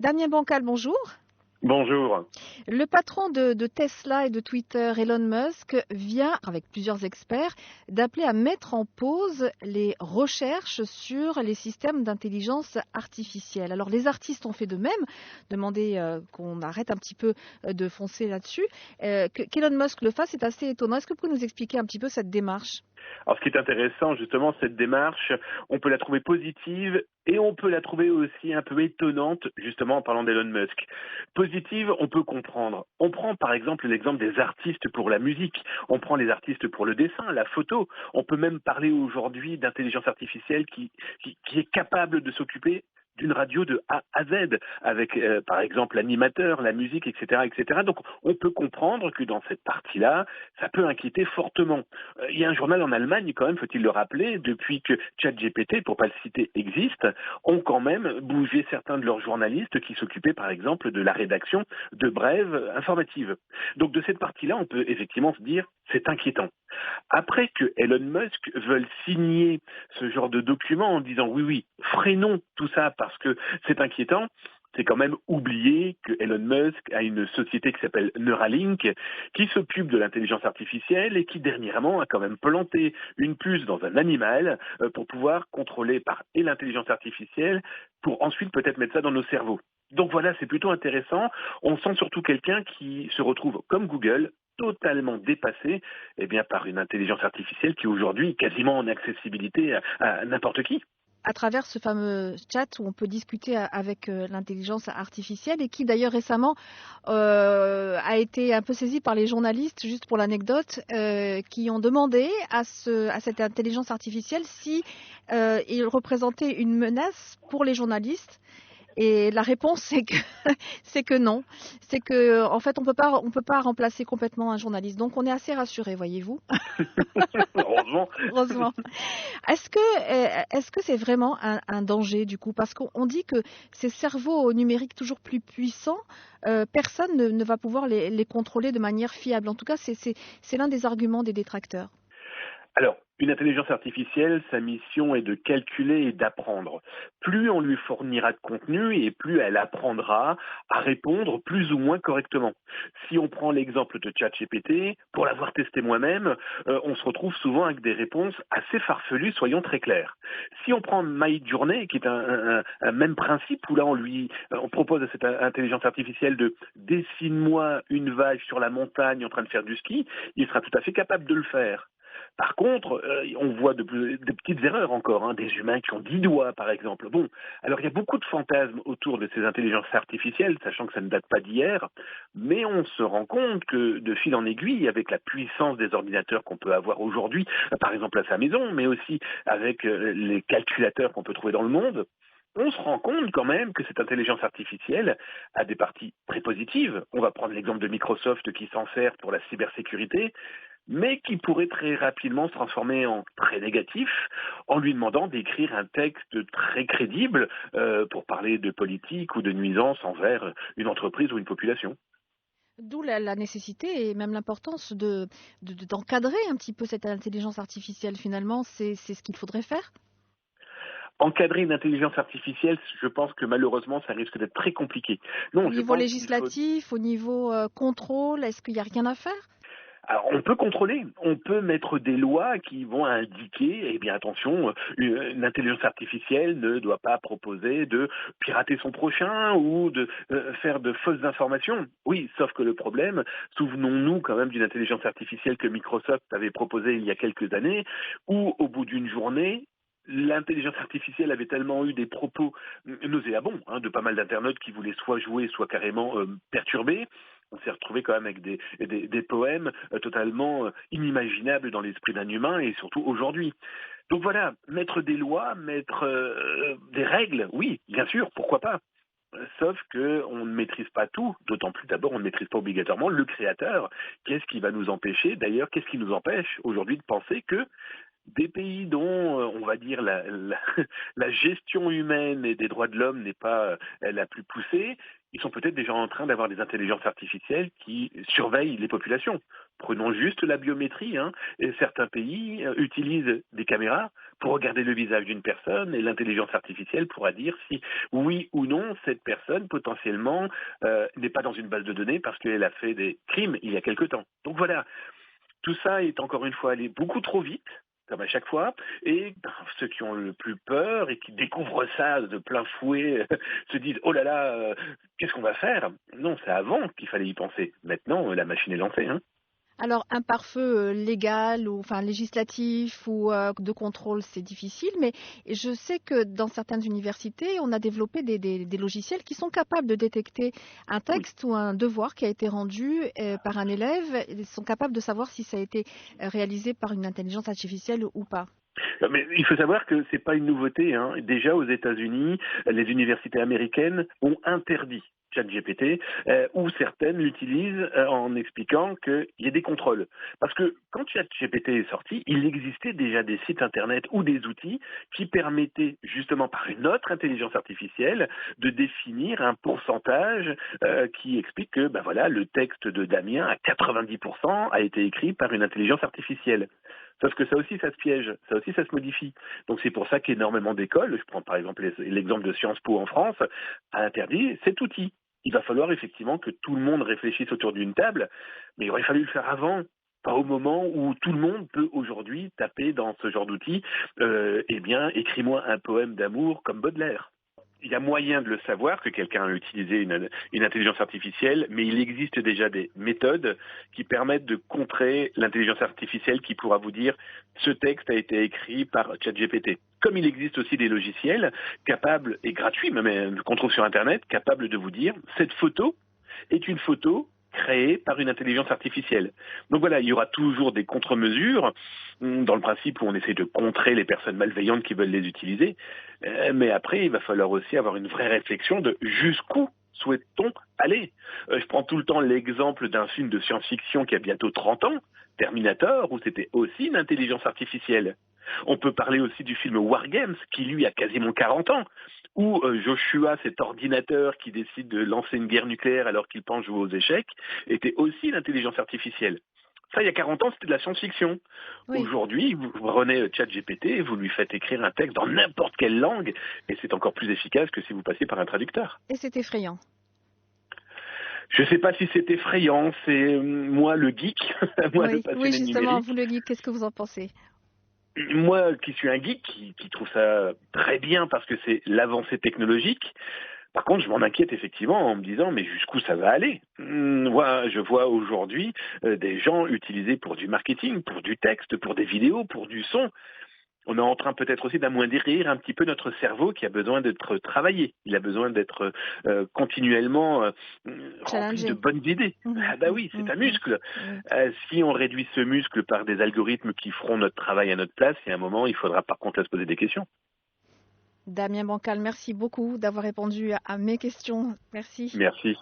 Damien Bancal, bonjour. Bonjour. Le patron de Tesla et de Twitter, Elon Musk, vient, avec plusieurs experts, d'appeler à mettre en pause les recherches sur les systèmes d'intelligence artificielle. Alors les artistes ont fait de même, demandé qu'on arrête un petit peu de foncer là-dessus. Qu'Elon Musk le fasse, c'est assez étonnant. Est-ce que vous pouvez nous expliquer un petit peu cette démarche ? Alors ce qui est intéressant justement, cette démarche, on peut la trouver positive et on peut la trouver aussi un peu étonnante, justement en parlant d'Elon Musk. Positive, on peut comprendre. On prend par exemple l'exemple des artistes pour la musique, on prend les artistes pour le dessin, la photo. On peut même parler aujourd'hui d'intelligence artificielle qui est capable de s'occuper d'une radio de A à Z, avec par exemple l'animateur, la musique, etc., etc. Donc on peut comprendre que dans cette partie-là, ça peut inquiéter fortement. Il y a un journal en Allemagne, quand même, faut-il le rappeler, depuis que ChatGPT, pour pas le citer, existe, ont quand même bougé certains de leurs journalistes qui s'occupaient, par exemple, de la rédaction de brèves informatives. Donc de cette partie-là, on peut effectivement se dire, c'est inquiétant. Après que Elon Musk veuille signer ce genre de document en disant oui, freinons tout ça parce que c'est inquiétant, c'est quand même oublier que Elon Musk a une société qui s'appelle Neuralink, qui s'occupe de l'intelligence artificielle et qui dernièrement a quand même planté une puce dans un animal pour pouvoir contrôler par et l'intelligence artificielle pour ensuite peut-être mettre ça dans nos cerveaux. Donc voilà, c'est plutôt intéressant. On sent surtout quelqu'un qui se retrouve comme Google, totalement dépassé par une intelligence artificielle qui aujourd'hui est quasiment en accessibilité à n'importe qui. À travers ce fameux chat où on peut discuter avec l'intelligence artificielle et qui d'ailleurs récemment a été un peu saisi par les journalistes, juste pour l'anecdote, qui ont demandé à cette intelligence artificielle si il représentait une menace pour les journalistes. Et la réponse c'est que non, c'est que en fait on peut pas remplacer complètement un journaliste. Donc on est assez rassurés, voyez-vous. Heureusement. Heureusement. Est-ce que c'est vraiment un danger du coup? Parce qu'on dit que ces cerveaux numériques toujours plus puissants, personne ne va pouvoir les contrôler de manière fiable. En tout cas, c'est l'un des arguments des détracteurs. Alors, une intelligence artificielle, sa mission est de calculer et d'apprendre. Plus on lui fournira de contenu et plus elle apprendra à répondre plus ou moins correctement. Si on prend l'exemple de ChatGPT, pour l'avoir testé moi-même, on se retrouve souvent avec des réponses assez farfelues, soyons très clairs. Si on prend Midjourney, qui est un même principe, où là on propose à cette intelligence artificielle de dessine-moi une vague sur la montagne en train de faire du ski, il sera tout à fait capable de le faire. Par contre, on voit de petites erreurs encore, hein, des humains qui ont 10 doigts, par exemple. Bon, alors il y a beaucoup de fantasmes autour de ces intelligences artificielles, sachant que ça ne date pas d'hier, mais on se rend compte que de fil en aiguille, avec la puissance des ordinateurs qu'on peut avoir aujourd'hui, par exemple à sa maison, mais aussi avec les calculateurs qu'on peut trouver dans le monde, on se rend compte quand même que cette intelligence artificielle a des parties très positives. On va prendre l'exemple de Microsoft qui s'en sert pour la cybersécurité, mais qui pourrait très rapidement se transformer en très négatif en lui demandant d'écrire un texte très crédible pour parler de politique ou de nuisance envers une entreprise ou une population. D'où la nécessité et même l'importance d'encadrer un petit peu cette intelligence artificielle. Finalement, c'est ce qu'il faudrait faire. Encadrer une intelligence artificielle, je pense que malheureusement, ça risque d'être très compliqué. Au Non, je niveau pense qu'il faut. législatif, au niveau contrôle, est-ce qu'il n'y a rien à faire? Alors, on peut contrôler, on peut mettre des lois qui vont indiquer, eh bien attention, une intelligence artificielle ne doit pas proposer de pirater son prochain ou de faire de fausses informations. Oui, sauf que le problème, souvenons-nous quand même d'une intelligence artificielle que Microsoft avait proposée il y a quelques années, où au bout d'une journée, l'intelligence artificielle avait tellement eu des propos nauséabonds de pas mal d'internautes qui voulaient soit jouer, soit carrément perturber. On s'est retrouvé quand même avec des poèmes totalement inimaginables dans l'esprit d'un humain et surtout aujourd'hui. Donc voilà, mettre des lois, mettre des règles, oui, bien sûr, pourquoi pas. Sauf qu'on ne maîtrise pas tout, d'autant plus d'abord on ne maîtrise pas obligatoirement le créateur. Qu'est-ce qui va nous empêcher, d'ailleurs, qu'est-ce qui nous empêche aujourd'hui de penser que Des pays dont, on va dire, la gestion humaine et des droits de l'homme n'est pas la plus poussée, ils sont peut-être déjà en train d'avoir des intelligences artificielles qui surveillent les populations. Prenons juste la biométrie, hein. Et certains pays utilisent des caméras pour regarder le visage d'une personne et l'intelligence artificielle pourra dire si oui ou non cette personne potentiellement n'est pas dans une base de données parce qu'elle a fait des crimes il y a quelque temps. Donc voilà, tout ça est encore une fois allé beaucoup trop vite, comme à chaque fois, et ceux qui ont le plus peur et qui découvrent ça de plein fouet se disent oh là là, qu'est-ce qu'on va faire? Non, c'est avant qu'il fallait y penser. Maintenant, la machine est lancée, hein. Alors, un pare-feu légal ou enfin législatif ou de contrôle, c'est difficile, mais je sais que dans certaines universités, on a développé des logiciels qui sont capables de détecter un Oui. texte ou un devoir qui a été rendu par un élève. Ils sont capables de savoir si ça a été réalisé par une intelligence artificielle ou pas. Mais il faut savoir que c'est pas une nouveauté, hein. Déjà aux États-Unis, les universités américaines ont interdit ChatGPT, ou certaines l'utilisent en expliquant qu'il y a des contrôles. Parce que quand ChatGPT est sorti, il existait déjà des sites internet ou des outils qui permettaient justement par une autre intelligence artificielle de définir un pourcentage qui explique que ben voilà, le texte de Damien à 90% a été écrit par une intelligence artificielle. Sauf que ça aussi, ça se piège, ça aussi, ça se modifie. Donc c'est pour ça qu'énormément d'écoles, je prends par exemple l'exemple de Sciences Po en France, a interdit cet outil. Il va falloir effectivement que tout le monde réfléchisse autour d'une table, mais il aurait fallu le faire avant, pas au moment où tout le monde peut aujourd'hui taper dans ce genre d'outil, eh bien, écris-moi un poème d'amour comme Baudelaire. Il y a moyen de le savoir que quelqu'un a utilisé une intelligence artificielle, mais il existe déjà des méthodes qui permettent de contrer l'intelligence artificielle qui pourra vous dire ce texte a été écrit par ChatGPT. Comme il existe aussi des logiciels capables, et gratuits, même qu'on trouve sur Internet, capables de vous dire cette photo est une photo créée par une intelligence artificielle. Donc voilà, il y aura toujours des contre-mesures dans le principe où on essaie de contrer les personnes malveillantes qui veulent les utiliser, mais après il va falloir aussi avoir une vraie réflexion de jusqu'où souhaite-t-on aller. Je prends tout le temps l'exemple d'un film de science-fiction qui a bientôt 30 ans, Terminator, où c'était aussi une intelligence artificielle. On peut parler aussi du film War Games, qui lui a quasiment 40 ans, où Joshua, cet ordinateur qui décide de lancer une guerre nucléaire alors qu'il pense jouer aux échecs, était aussi l'intelligence artificielle. Ça, il y a 40 ans, c'était de la science-fiction. Oui, Aujourd'hui, vous prenez ChatGPT et vous lui faites écrire un texte dans n'importe quelle langue, et c'est encore plus efficace que si vous passiez par un traducteur. et c'est effrayant. Je ne sais pas si c'est effrayant, c'est moi le geek, moi le Oui, oui, passionné de justement, vous numérique. le dites, qu'est-ce que vous en pensez? Moi qui suis un geek, qui trouve ça très bien parce que c'est l'avancée technologique, par contre, je m'en inquiète effectivement en me disant mais jusqu'où ça va aller? Moi, je vois aujourd'hui des gens utilisés pour du marketing, pour du texte, pour des vidéos, pour du son. On est en train peut-être aussi d'amoindrir un petit peu notre cerveau qui a besoin d'être travaillé. Il a besoin d'être continuellement rempli de Challenger. bonnes idées. Mhm, Ah bah oui, c'est un mhm. muscle. Oui. Si on réduit ce muscle par des algorithmes qui feront notre travail à notre place, il y a un moment, il faudra par contre là se poser des questions. Damien Bancal, merci beaucoup d'avoir répondu à mes questions. Merci. Merci.